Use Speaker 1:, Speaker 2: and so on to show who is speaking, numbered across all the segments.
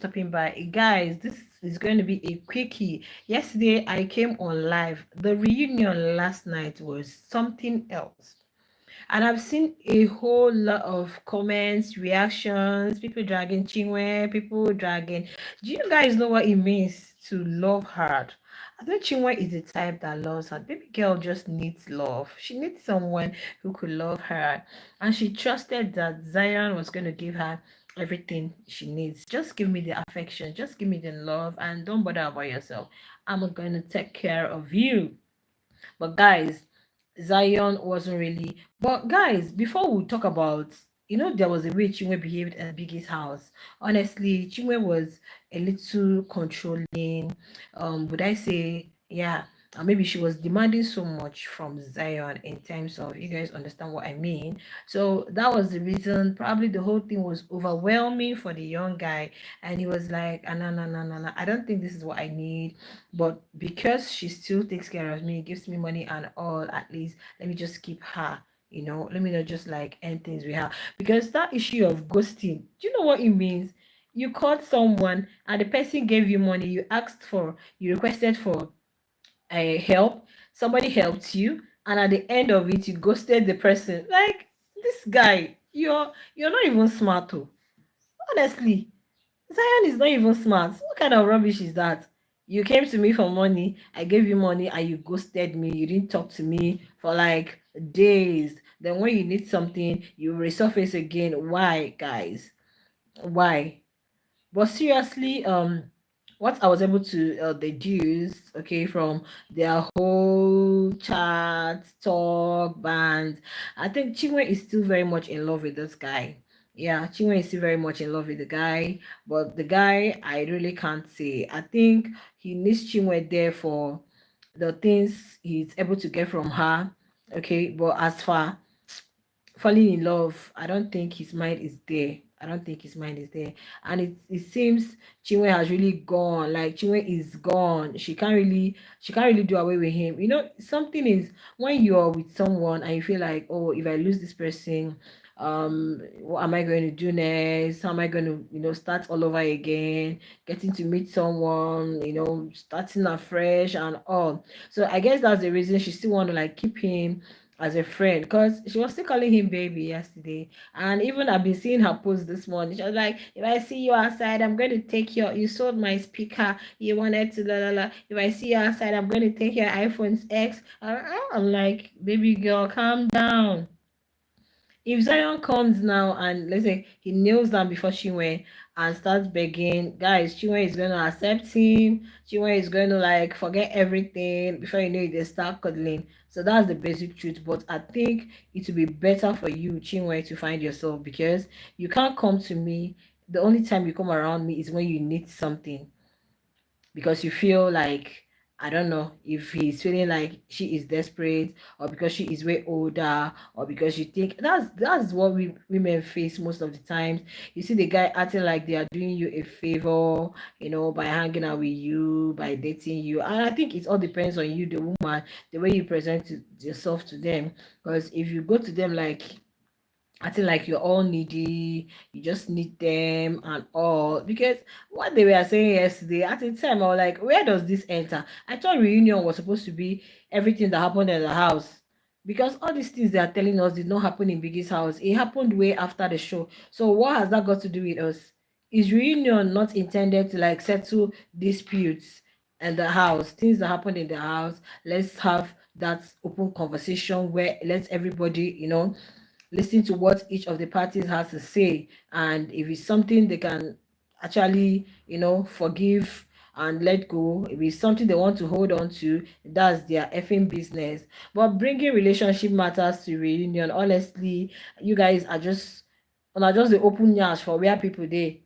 Speaker 1: stopping by. Guys, this is going to be a quickie. Yesterday, I came on live. The reunion last night was something else. And I've seen a whole lot of comments, reactions, people dragging Chinwe, people dragging. Do you guys know what it means to love hard? I think Chinwe is the type that loves her. Baby girl just needs love. She needs someone who could love her. And she trusted that Zion was going to give her everything she needs. Just give me the affection, just give me the love, and don't bother about yourself. I'm going to take care of you. But guys, Zion wasn't really. But guys, before we talk about, there was a way Chinwe behaved at Biggie's house. Honestly, Chinwe was a little controlling. Would I say, yeah, maybe she was demanding so much from Zion in terms of, you guys understand what I mean. So that was the reason. Probably the whole thing was overwhelming for the young guy, and he was like, no, no, no, no, no. I don't think this is what I need, but because she still takes care of me, gives me money and all, at least let me just keep her. Let me not just like end things with her. Because that issue of ghosting, do you know what it means? You called someone and the person gave you money, you requested for a help, somebody helped you, and at the end of it, you ghosted the person. Like, this guy, you're not even smart, oh. Honestly, Zion is not even smart. What kind of rubbish is that? You came to me for money, I gave you money, and you ghosted me. You didn't talk to me for like days. Then when you need something, you resurface again. Why, guys? Why? But seriously, what I was able to deduce, okay, from their whole chat, talk, band, I think Chinwe is still very much in love with this guy. Yeah, Chinwe is still very much in love with the guy, but the guy, I really can't say. I think he needs Chinwe there for the things he's able to get from her, okay, but as far falling in love, I don't think his mind is there. I don't think his mind is there. And it seems Chinwe has really gone. Like, Chinwe is gone. She can't really do away with him. Something is, when you're with someone and you feel like, oh, if I lose this person, what am I going to do next? How am I going to, start all over again, getting to meet someone, starting afresh and all. So I guess that's the reason she still want to like keep him as a friend, because she was still calling him baby yesterday. And even I've been seeing her post this morning. She was like, if I see you outside, I'm going to take you sold my speaker, you wanted to la la la. If I see you outside, I'm going to take your iPhone's X. I'm like, baby girl, calm down. If Zion comes now and let's say he kneels down before Chinwe and starts begging, guys, Chinwe is going to accept him. Chinwe is going to like forget everything. Before you know it, they start cuddling. So that's the basic truth. But I think it would be better for you, Chinwe, to find yourself, because you can't come to me. The only time you come around me is when you need something, because you feel like, I don't know if he's feeling like she is desperate, or because she is way older, or because you think that's what we women face most of the times. You see the guy acting like they are doing you a favor, by hanging out with you, by dating you. And I think it all depends on you, the woman, the way you present yourself to them. Because if you go to them like acting like you're all needy, you just need them and all. Because what they were saying yesterday, at the time, I was like, where does this enter? I thought reunion was supposed to be everything that happened in the house. Because all these things they are telling us did not happen in Biggie's house. It happened way after the show. So what has that got to do with us? Is reunion not intended to like settle disputes in the house? Things that happened in the house. Let's have that open conversation where let's everybody, listen to what each of the parties has to say, and if it's something they can actually forgive and let go, if it's something they want to hold on to, that's their effing business. But bringing relationship matters to reunion, honestly, you guys are just the open yash for where people they.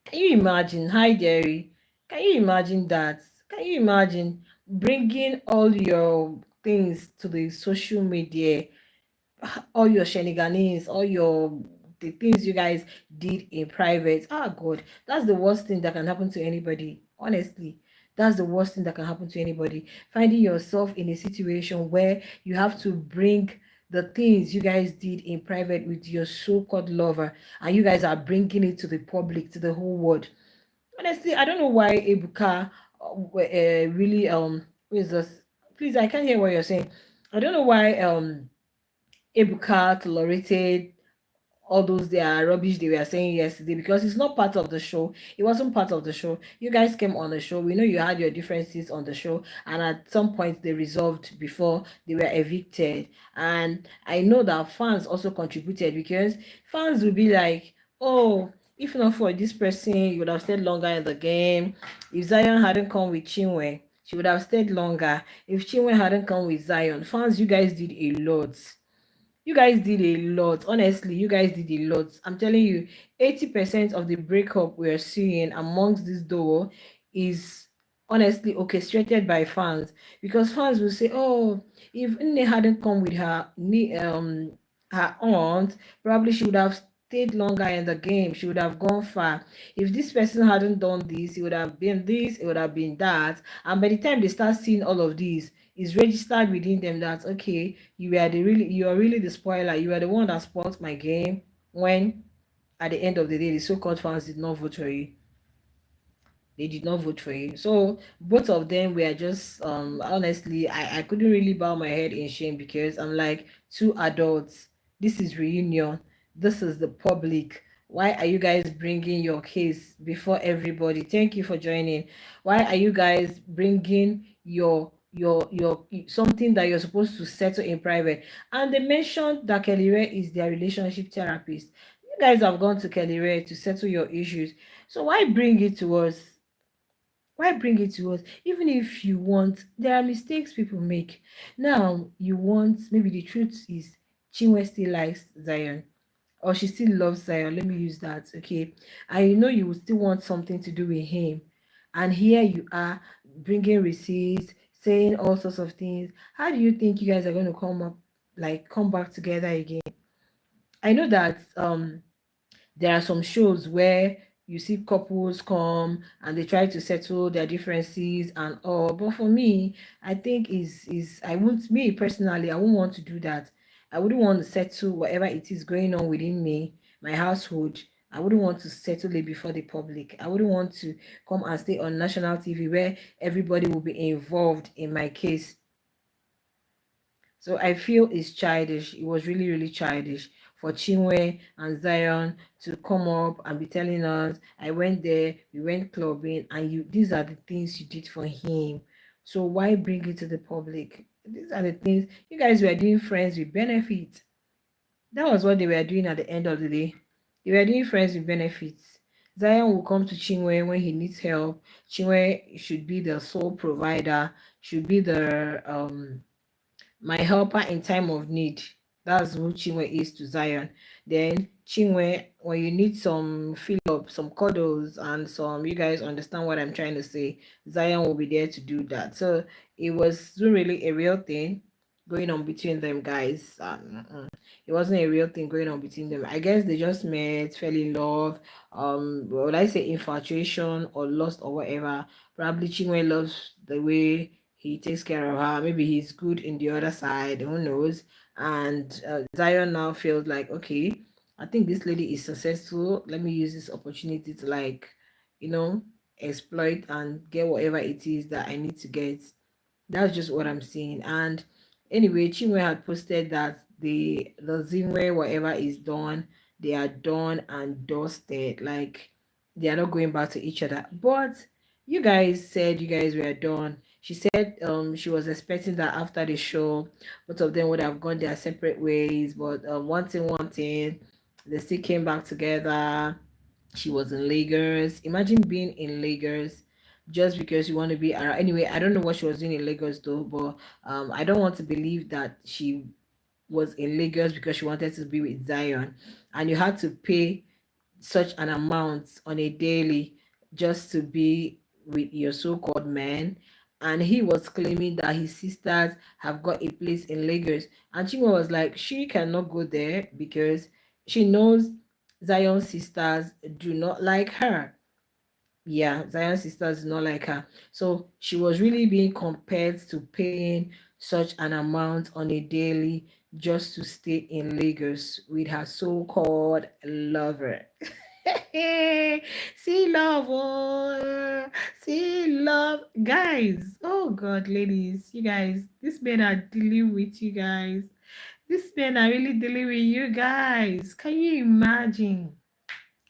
Speaker 1: Can you imagine? Hi, Jerry. Can you imagine that? Can you imagine bringing all your things to the social media, all your shenanigans, all your the things you guys did in private? Ah, God, that's the worst thing that can happen to anybody. Honestly, that's the worst thing that can happen to anybody. Finding yourself in a situation where you have to bring the things you guys did in private with your so-called lover, and you guys are bringing it to the public, to the whole world. Honestly, I don't know why Ebuka really who is this? Please, I can't hear what you're saying. I don't know why Ebuka tolerated all those their rubbish they were saying yesterday, because it's not part of the show. It wasn't part of the show. You guys came on the show. We know you had your differences on the show, and at some point they resolved before they were evicted. And I know that fans also contributed, because fans will be like, oh, if not for this person, you would have stayed longer in the game. If Zion hadn't come with Chinwe, she would have stayed longer. If Chinwe hadn't come with Zion, fans, you guys did a lot. You guys did a lot. Honestly, you guys did a lot. I'm telling you, 80% of the breakup we're seeing amongst this duo is honestly orchestrated by fans. Because fans will say, oh, if Nne hadn't come with her aunt, probably she would have stayed longer in the game. She would have gone far. If this person hadn't done this, it would have been this, it would have been that. And by the time they start seeing all of these, it's registered within them that, okay, you are really the spoiler. You are the one that spoiled my game, when at the end of the day the so-called fans did not vote for you. They did not vote for you. So both of them were just honestly, I couldn't really bow my head in shame, because I'm like, two adults, this is reunion, this is the public. Why are you guys bringing your case before everybody? Thank you for joining. Why are you guys bringing your something that you're supposed to settle in private? And they mentioned that Kelly Ray is their relationship therapist. You guys have gone to Kelly Ray to settle your issues, so why bring it to us? Why bring it to us? Even if you want, there are mistakes people make. Now you want, maybe the truth is Chinwe still likes Zion, or she still loves Zion. Let me use that, okay? And you know you will still want something to do with him, and here you are bringing receipts, saying all sorts of things. How do you think you guys are going to come back together again? I know that there are some shows where you see couples come and they try to settle their differences and all, but for me, I think is I won't, me personally, I won't want to do that. I wouldn't want to settle whatever it is going on within me, my household. I wouldn't want to settle it before the public. I wouldn't want to come and stay on national TV where everybody will be involved in my case. So I feel it's childish. It was really, really childish for Chinwe and Zion to come up and be telling us, I went there, we went clubbing, and you these are the things you did for him. So why bring it to the public? These are the things you guys were doing, friends with benefits. That was what they were doing at the end of the day. They were doing friends with benefits. Zion will come to Chinwe when he needs help. Chinwe should be the sole provider, should be the my helper in time of need. That's who Chinwe is to Zion. Then Chinwe, when you need some fill up, some cuddles, and some, you guys understand what I'm trying to say, Zion will be there to do that. So it was really a real thing going on between them, guys. It wasn't a real thing going on between them. I guess they just met, fell in love. Would I say infatuation or lust or whatever? Probably Chinwe loves the way he takes care of her. Maybe he's good in the other side. Who knows? And Zion now feels like, okay, I think this lady is successful. Let me use this opportunity to, like, you know, exploit and get whatever it is that I need to get. That's just what I'm seeing. And anyway, Chinwe had posted that the Zinwe, whatever is done, they are done and dusted. Like, they are not going back to each other. But you guys said you guys were done. She said she was expecting that after the show, both of them would have gone their separate ways. But one thing, they still came back together. She was in Lagos. Imagine being in Lagos just because you want to be around. Anyway, I don't know what she was doing in Lagos though, but I don't want to believe that she was in Lagos because she wanted to be with Zion, and you had to pay such an amount on a daily just to be with your so-called man. And he was claiming that his sisters have got a place in Lagos, and Chinwe was like, she cannot go there because she knows Zion's sisters do not like her. Yeah, Zion's sisters do not like her. So she was really being compelled to paying such an amount on a daily just to stay in Lagos with her so-called lover. See love, oh, see love, guys. Oh God, ladies, you guys, these men are dealing with you guys. These men are really dealing with you guys. Can you imagine?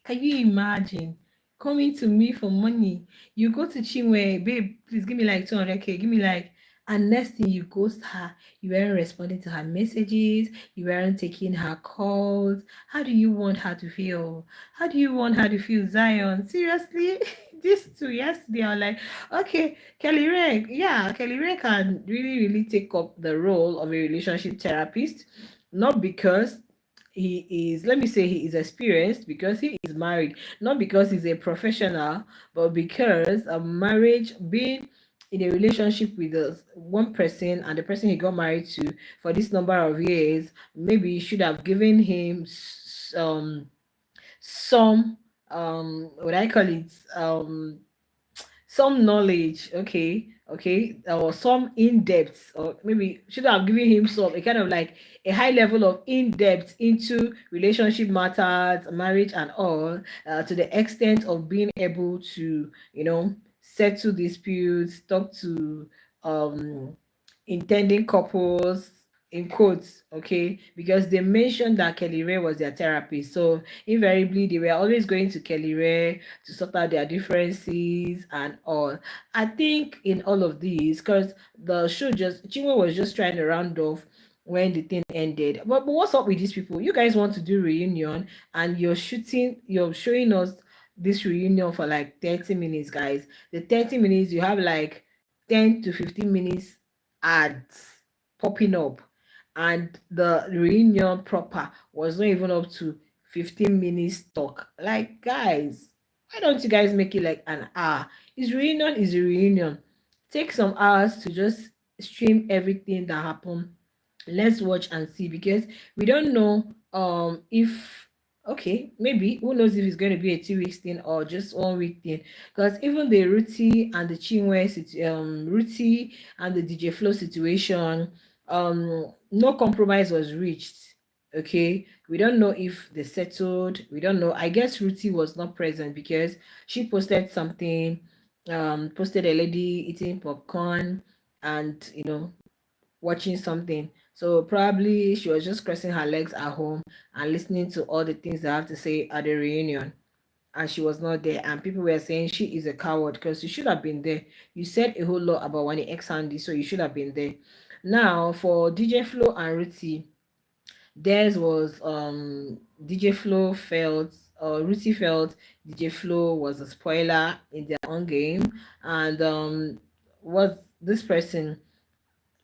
Speaker 1: Can you imagine coming to me for money? You go to Chinwe, babe, please give me like 200K, give me like, and next thing you ghost her, you weren't responding to her messages, you weren't taking her calls. How do you want her to feel? How do you want her to feel, Zion? Seriously? These two yesterday are like, okay, Kelly Ray, yeah, Kelly Ray can really, really take up the role of a relationship therapist, not because he is, let me say, he is experienced, because he is married, not because he's a professional, but because a marriage, being in a relationship with one person, and the person he got married to for this number of years, maybe should have given him some what I call it, some knowledge, okay, or some in-depth, or maybe should have given him some, a kind of like a high level of in-depth into relationship matters, marriage and all, to the extent of being able to, settle disputes, talk to um intending couples, in quotes, okay, because they mentioned that Kelly Ray was their therapist. So invariably they were always going to Kelly Ray to sort out their differences and all. I think in all of these, because the show just, Chinwe was just trying to round off when the thing ended. But what's up with these people? You guys want to do reunion, and you're showing us this reunion for like 30 minutes, guys. The 30 minutes, you have like 10 to 15 minutes ads popping up, and the reunion proper was not even up to 15 minutes talk. Like, guys, why don't you guys make it like an hour? Is a reunion. Take some hours to just stream everything that happened. Let's watch and see, because we don't know if, okay, maybe, who knows if it's going to be a 2 weeks thing or just 1 week thing, because even the Ruti and the DJ Flow situation, no compromise was reached. Okay, we don't know if they settled, we don't know. I guess Ruti was not present because she posted something, posted a lady eating popcorn and watching something. So probably she was just crossing her legs at home and listening to all the things they have to say at the reunion. And she was not there. And people were saying she is a coward because you should have been there. You said a whole lot about Wani X Handy, so you should have been there. Now for DJ Flo and Ruti, theirs was DJ Flo felt, or Ruti felt DJ Flo was a spoiler in their own game. And was this person,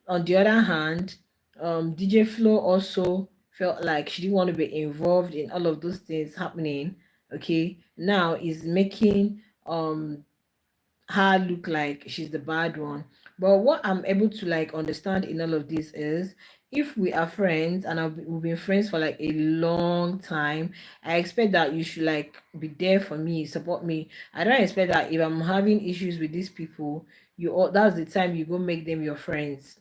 Speaker 1: on the other hand, DJ Flo also felt like she didn't want to be involved in all of those things happening. Okay, now is making her look like she's the bad one. But what I'm able to like understand in all of this is, if we are friends and we've been friends for like a long time, I expect that you should like be there for me, support me. I don't expect that if I'm having issues with these people, that's the time you go make them your friends.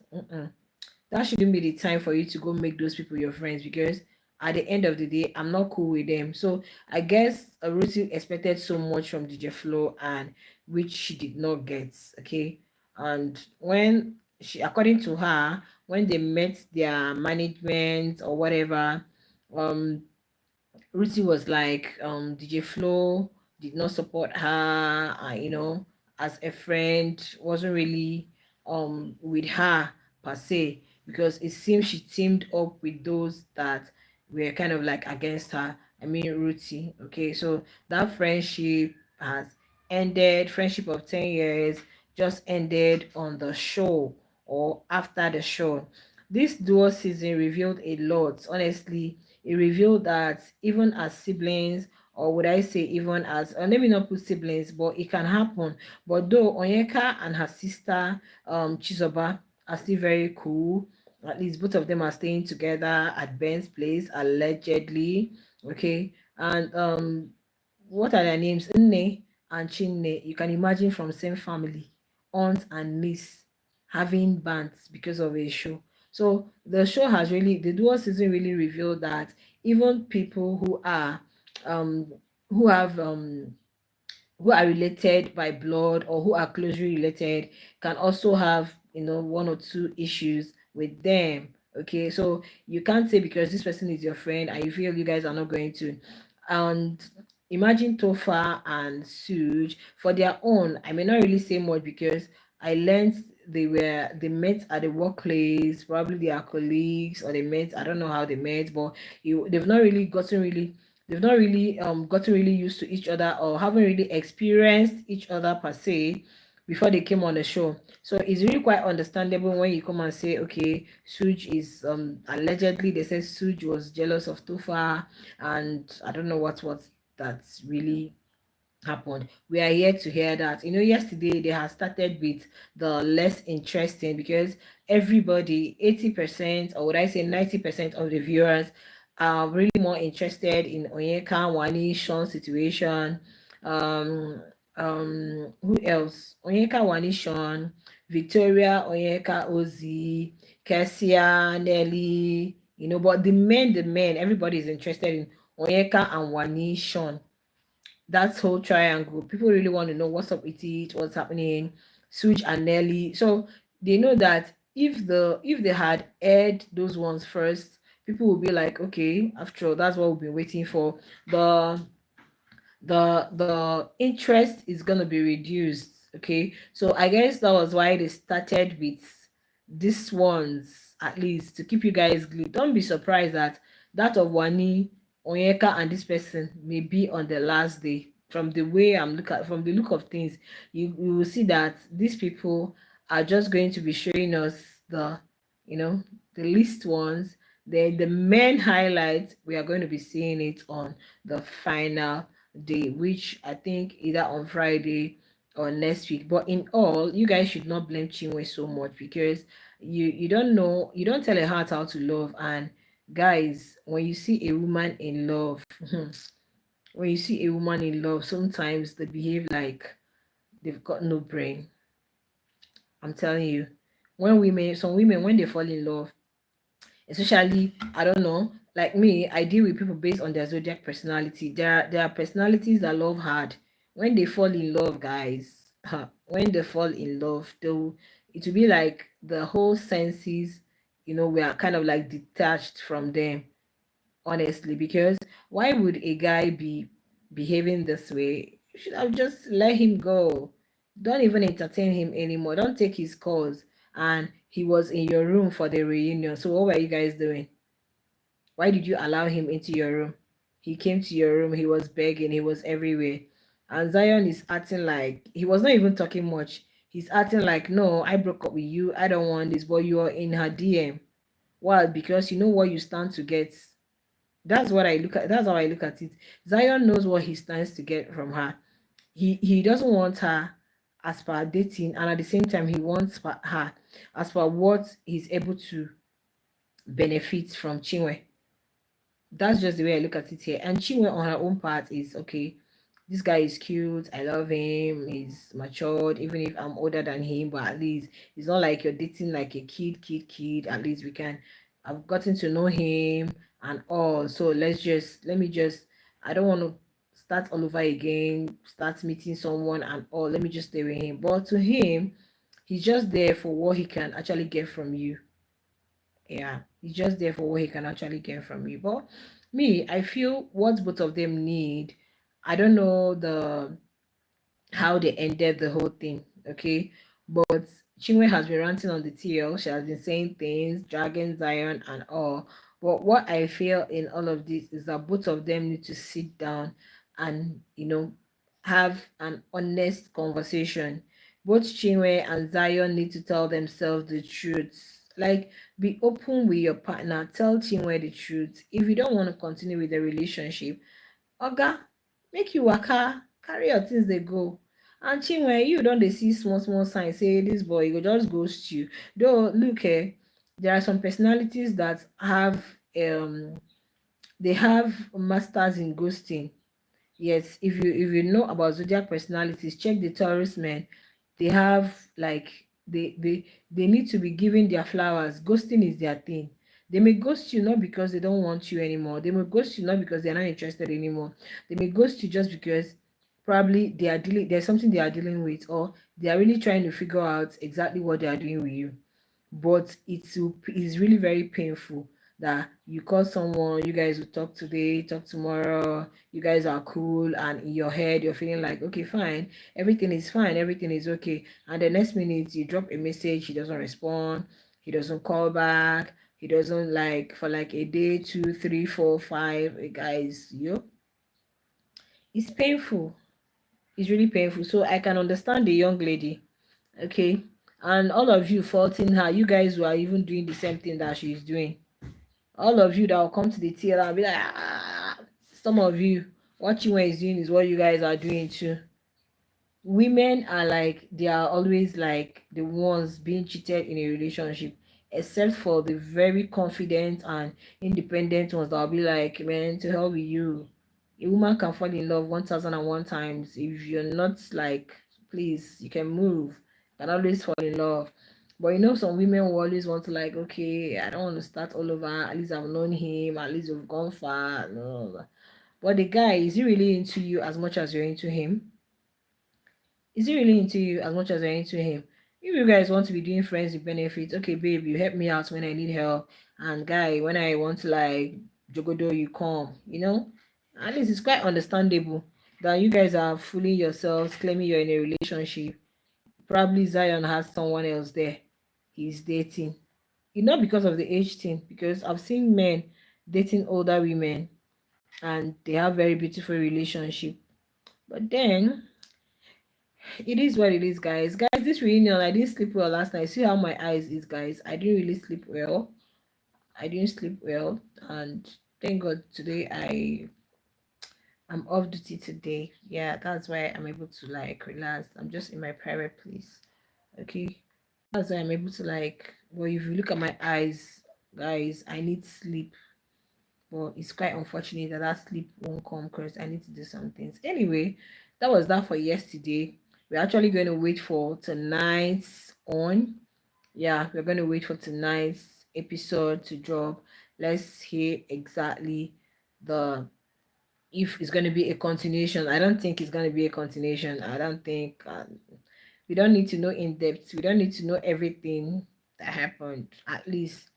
Speaker 1: That shouldn't be the time for you to go make those people your friends, because at the end of the day, I'm not cool with them. So I guess Ruthie expected so much from DJ Flo, and which she did not get. Okay. And when she, according to her, when they met their management or whatever, um Ruthie was like, DJ Flo did not support her, as a friend, wasn't really with her per se, because it seems she teamed up with those that were kind of like against her. I mean, Ruthie. Okay, so that friendship has ended. Friendship of 10 years just ended on the show or after the show. This dual season revealed a lot. Honestly, it revealed that even as siblings, or would I say even as, let me not put siblings, but it can happen. But though Onyeka and her sister Chizoba are still very cool, at least both of them are staying together at Ben's place allegedly. Okay, and what are their names? Nne and Chinne. You can imagine, from same family, aunt and niece having bants because of a show. So the show has really, the dual season really revealed that even people um who have who are related by blood or who are closely related can also have, you know, one or two issues with them. Okay, so you can't say because this person is your friend and you feel you guys are not going to. And imagine Tofa and Suj for their own. I may not really say much because I learned they met at the workplace, probably they are colleagues or they met, I don't know how they met, but they've not really gotten really, they've not really gotten really used to each other or haven't really experienced each other per se before they came on the show. So it's really quite understandable when you come and say, okay, Suj is allegedly, they said Suj was jealous of Tufa, and I don't know what that's really happened. We are here to hear that. You know, yesterday they have started with the less interesting because everybody, 80%, or would I say 90% of the viewers are really more interested in Onyeka, Wani, Sean's situation. Um, who else? Onyeka, Wani, Sean, Victoria, Onyeka, Ozzy, Kessia, Nelly, you know, but the men, everybody is interested in Onyeka and Wani, Sean, that whole triangle. People really want to know what's up with it, what's happening, Suj and Nelly. So they know that if they had aired those ones first, people will be like, okay, after all, that's what we've been waiting for. The interest is gonna be reduced. Okay, so I guess that was why they started with this ones, at least to keep you guys glued. Don't be surprised that that of Wani, Onyeka and this person may be on the last day. From the way from the look of things, you will see that these people are just going to be showing us the, you know, the least ones. Then the main highlights, we are going to be seeing it on the final day, which I think either on Friday or next week. But in all, you guys should not blame Chinwe so much because you don't know, you don't tell a heart how to love. And guys, when you see a woman in love, when you see a woman in love, sometimes they behave like they've got no brain. I'm telling you, when women, some women, when they fall in love, especially, I don't know, like me, I deal with people based on their zodiac personality. There are personalities that love hard. When they fall in love, guys, when they fall in love, though, it will be like the whole senses, you know, we are kind of like detached from them, honestly. Because why would a guy be behaving this way? You should have just let him go. Don't even entertain him anymore. Don't take his calls. And he was in your room for the reunion. So what were you guys doing? Why did you allow him into your room? He came to your room, he was begging, he was everywhere. And Zion is acting like he was not even talking much. He's acting like, no, I broke up with you. I don't want this, but you're in her DM. Well, because you know what you stand to get. That's what I look at. That's how I look at it. Zion knows what he stands to get from her. He doesn't want her as per dating, and at the same time, he wants her as per what he's able to benefit from Chinwe. That's just the way I look at it here. And Chinwe on her own part is okay. This guy is cute. I love him. He's matured, even if I'm older than him. But at least it's not like you're dating like a kid. At least we can. I've gotten to know him and all. So let me just. I don't want to start all over again. Start meeting someone and all. Let me just stay with him. But to him, he's just there for what he can actually get from you. Yeah, he's just there for what he can actually get from you. But me, I feel what both of them need, I don't know the how they ended the whole thing, okay? But Chinwe has been ranting on the TL. She has been saying things, dragging Zion and all. But what I feel in all of this is that both of them need to sit down and, you know, have an honest conversation. Both Chinwe and Zion need to tell themselves the truth. Like, be open with your partner. Tell Chinwe the truth. If you don't want to continue with the relationship, oga, make you waka, carry your things dey go. And Chinwe, you don dey see small signs say this boy go just ghost you. Though look, there are some personalities that have they have masters in ghosting. Yes, if you know about zodiac personalities, check the Taurus men. They have like They need to be given their flowers. Ghosting is their thing. They may ghost you not because they don't want you anymore. They may ghost you not because they're not interested anymore. They may ghost you just because probably there's something they are dealing with, or they are really trying to figure out exactly what they are doing with you. But it's really very painful that you call someone, you guys will talk today, talk tomorrow, you guys are cool, and in your head you're feeling like, okay, fine, everything is okay, and the next minute you drop a message, he doesn't respond, he doesn't call back, he doesn't, like, for like a day, two, three, four, five, guys, it's painful. It's really painful. So I can understand the young lady, okay? And all of you faulting her, you guys who are even doing the same thing that she's doing. All of you that will come to the TL and be like, ah, some of you, what you is doing is what you guys are doing too. Women are like, they are always like the ones being cheated in a relationship, except for the very confident and independent ones that will be like, man, to hell with you. A woman can fall in love 1001 times. If you're not like, please, you can move, you can always fall in love. But some women will always want to, like, okay, I don't want to start all over, at least I've known him, at least we've gone far. No. But the guy, is he really into you as much as you're into him? Is he really into you as much as you're into him? If you guys want to be doing friends with benefits, okay, babe, you help me out when I need help. And guy, when I want to, like, jogodo, you come. At least it's quite understandable that you guys are fooling yourselves, claiming you're in a relationship. Probably Zion has someone else there he's dating. It's not because of the age thing, because I've seen men dating older women and they have very beautiful relationship. But then it is what it is, guys. Guys, this reunion, I didn't sleep well last night. See how my eyes is, guys. I didn't really sleep well. I didn't sleep well, and thank God today I'm off duty today. Yeah, that's why I'm able to, like, relax. I'm just in my private place. Okay, that's why I'm able to, like. Well, if you look at my eyes, guys, I need sleep. But it's quite unfortunate that sleep won't come because I need to do some things. Anyway, that was that for yesterday. We're actually going to wait for tonight's on. Yeah, we're going to wait for tonight's episode to drop. Let's hear exactly the if it's going to be a continuation. I don't think it's going to be a continuation. I don't think we don't need to know in depth. We don't need to know everything that happened. At least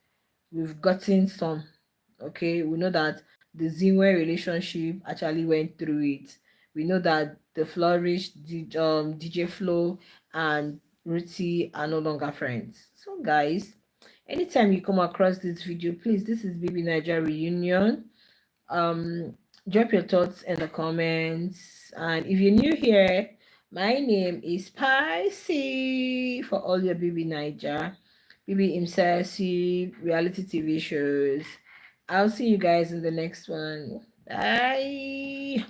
Speaker 1: we've gotten some. Okay, we know that the Zinwe relationship actually went through it. We know that the Flourish, DJ Flow, and Ruti are no longer friends. So, guys, anytime you come across this video, please, this is Bbnaija reunion. um Drop your thoughts in the comments, and if you're new here, my name is Spicy for all your Bbnaija, BB Imsasi reality TV shows. I'll see you guys in the next one. Bye.